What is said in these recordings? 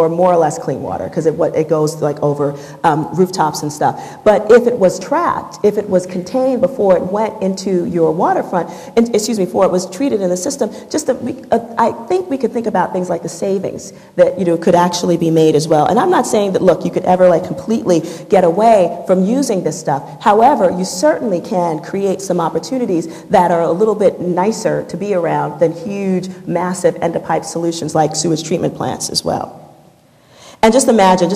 for more or less clean water, because it goes like over rooftops and stuff. But if it was trapped, if it was contained before it went into your waterfront, before it was treated in the system, I think we could think about things like the savings that could actually be made as well. And I'm not saying that, look, you could ever like completely get away from using this stuff. However, you certainly can create some opportunities that are a little bit nicer to be around than huge, massive end-of-pipe solutions like sewage treatment plants as well. And just imagine,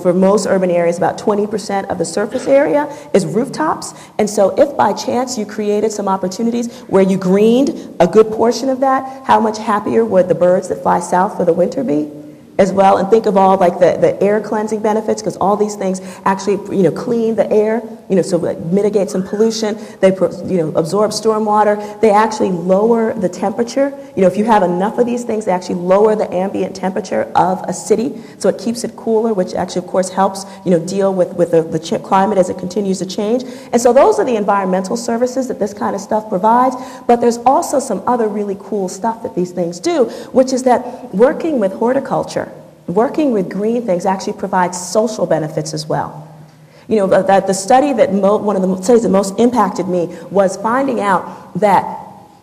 for most urban areas, about 20% of the surface area is rooftops. And so if by chance you created some opportunities where you greened a good portion of that, how much happier would the birds that fly south for the winter be as well? And think of all like the air cleansing benefits, because all these things actually clean the air, so it mitigates some pollution. They absorb stormwater. They actually lower the temperature. If you have enough of these things, they actually lower the ambient temperature of a city, so it keeps it cooler, which actually of course helps deal with the climate as it continues to change. And so those are the environmental services that this kind of stuff provides. But there's also some other really cool stuff that these things do, which is that working with horticulture, working with green things actually provides social benefits as well. That the study that one of the studies that most impacted me was finding out that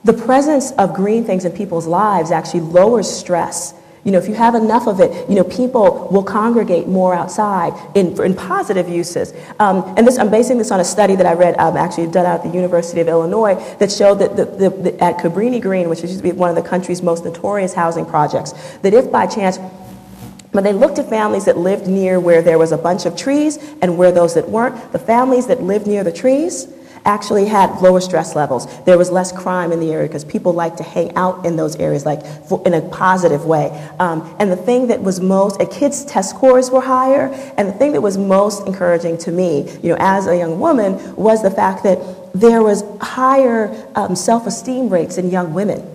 the presence of green things in people's lives actually lowers stress. If you have enough of it, people will congregate more outside in positive uses. And I'm basing this on a study that I read, actually done out at the University of Illinois, that showed that at Cabrini Green, which used to be one of the country's most notorious housing projects, that if by chance, when they looked at families that lived near where there was a bunch of trees and where those that weren't, the families that lived near the trees actually had lower stress levels. There was less crime in the area because people like to hang out in those areas in a positive way. And the thing that was kids' test scores were higher, and the thing that was most encouraging to me, as a young woman, was the fact that there was higher self-esteem rates in young women.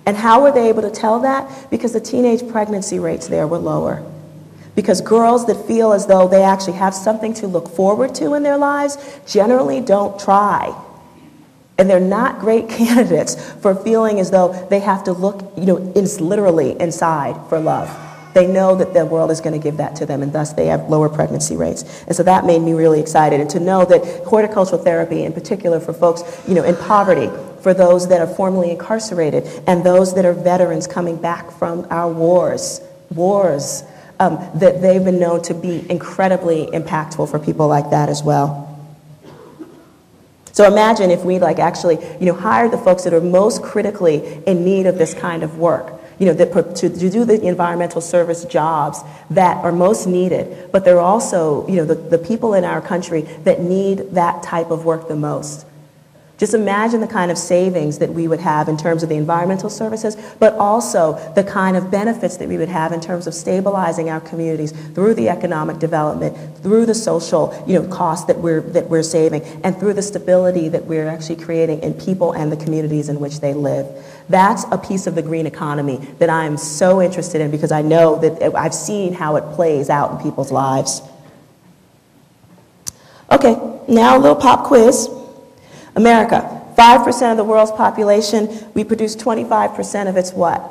And how were they able to tell that? Because the teenage pregnancy rates there were lower. Because girls that feel as though they actually have something to look forward to in their lives generally don't try. And they're not great candidates for feeling as though they have to look, literally inside for love. They know that the world is going to give that to them, and thus they have lower pregnancy rates. And so that made me really excited. And to know that horticultural therapy, in particular for folks, in poverty, for those that are formerly incarcerated, and those that are veterans coming back from our wars, that they've been known to be incredibly impactful for people like that as well. So imagine if we actually, hired the folks that are most critically in need of this kind of work, to do the environmental service jobs that are most needed, but they're also, the people in our country that need that type of work the most. Just imagine the kind of savings that we would have in terms of the environmental services, but also the kind of benefits that we would have in terms of stabilizing our communities through the economic development, through the social, costs that we're saving, and through the stability that we're actually creating in people and the communities in which they live. That's a piece of the green economy that I'm so interested in, because I know that I've seen how it plays out in people's lives. Okay, now a little pop quiz. America, 5% of the world's population, we produce 25% of its what?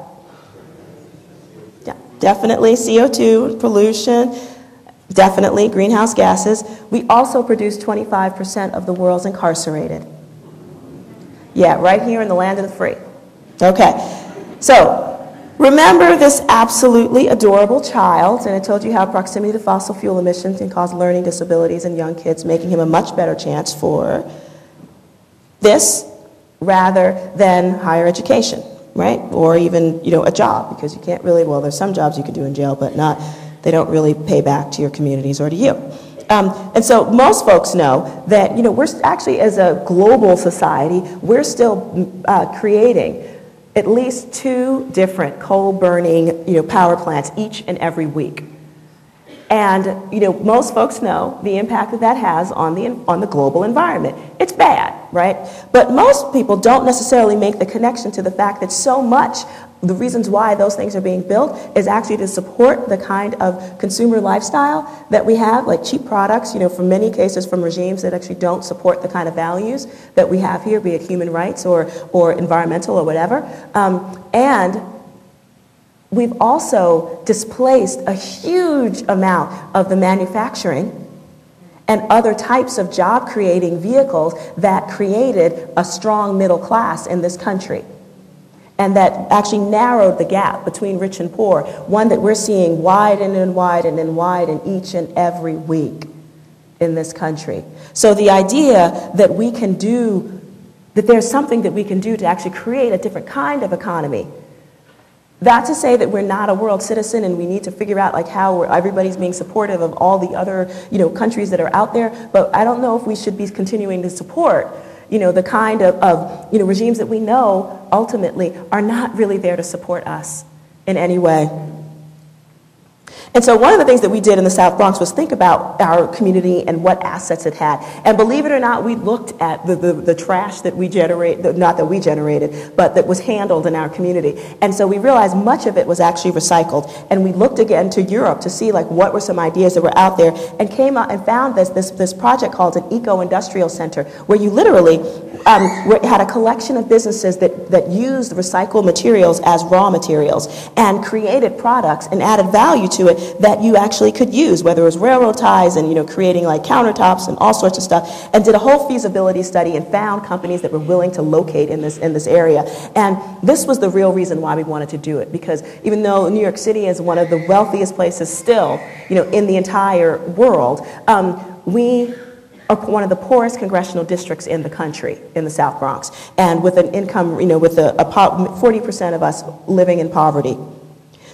Yeah, definitely CO2, pollution, definitely greenhouse gases. We also produce 25% of the world's incarcerated. Yeah, right here in the land of the free. Okay, so remember this absolutely adorable child, and I told you how proximity to fossil fuel emissions can cause learning disabilities in young kids, making him a much better chance for this rather than higher education, right? Or even, a job, because you can't really, there's some jobs you can do in jail, but they don't really pay back to your communities or to you. And so most folks know that, we're actually, as a global society, we're still creating at least 2 different coal-burning, power plants each and every week. And, most folks know the impact that has on the global environment. It's bad, right? But most people don't necessarily make the connection to the fact that so much, the reasons why those things are being built is actually to support the kind of consumer lifestyle that we have, like cheap products, for many cases from regimes that actually don't support the kind of values that we have here, be it human rights or environmental or whatever. And we've also displaced a huge amount of the manufacturing and other types of job-creating vehicles that created a strong middle class in this country, and that actually narrowed the gap between rich and poor, one that we're seeing widen and widen and widen each and every week in this country. So the idea that we can do, that there's something that we can do to actually create a different kind of economy. Not to say that we're not a world citizen and we need to figure out like how everybody's being supportive of all the other, countries that are out there, but I don't know if we should be continuing to support, the kind of regimes that we know ultimately are not really there to support us in any way. And so one of the things that we did in the South Bronx was think about our community and what assets it had. And believe it or not, we looked at the trash that we generate, not that we generated, but that was handled in our community. And so we realized much of it was actually recycled. And we looked again to Europe to see like what were some ideas that were out there, and came out and found this project called an eco-industrial center, where you literally had a collection of businesses that used recycled materials as raw materials and created products and added value to it that you actually could use, whether it was railroad ties and creating like countertops and all sorts of stuff, and did a whole feasibility study and found companies that were willing to locate in this area. And this was the real reason why we wanted to do it, because even though New York City is one of the wealthiest places still, in the entire world, we are one of the poorest congressional districts in the country, in the South Bronx, and with an income, with 40% of us living in poverty.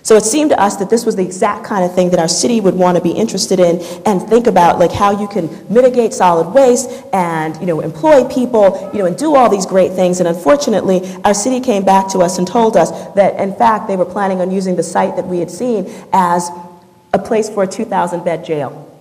So it seemed to us that this was the exact kind of thing that our city would want to be interested in and think about, like how you can mitigate solid waste and, employ people, and do all these great things. And unfortunately, our city came back to us and told us that, in fact, they were planning on using the site that we had seen as a place for a 2,000-bed jail.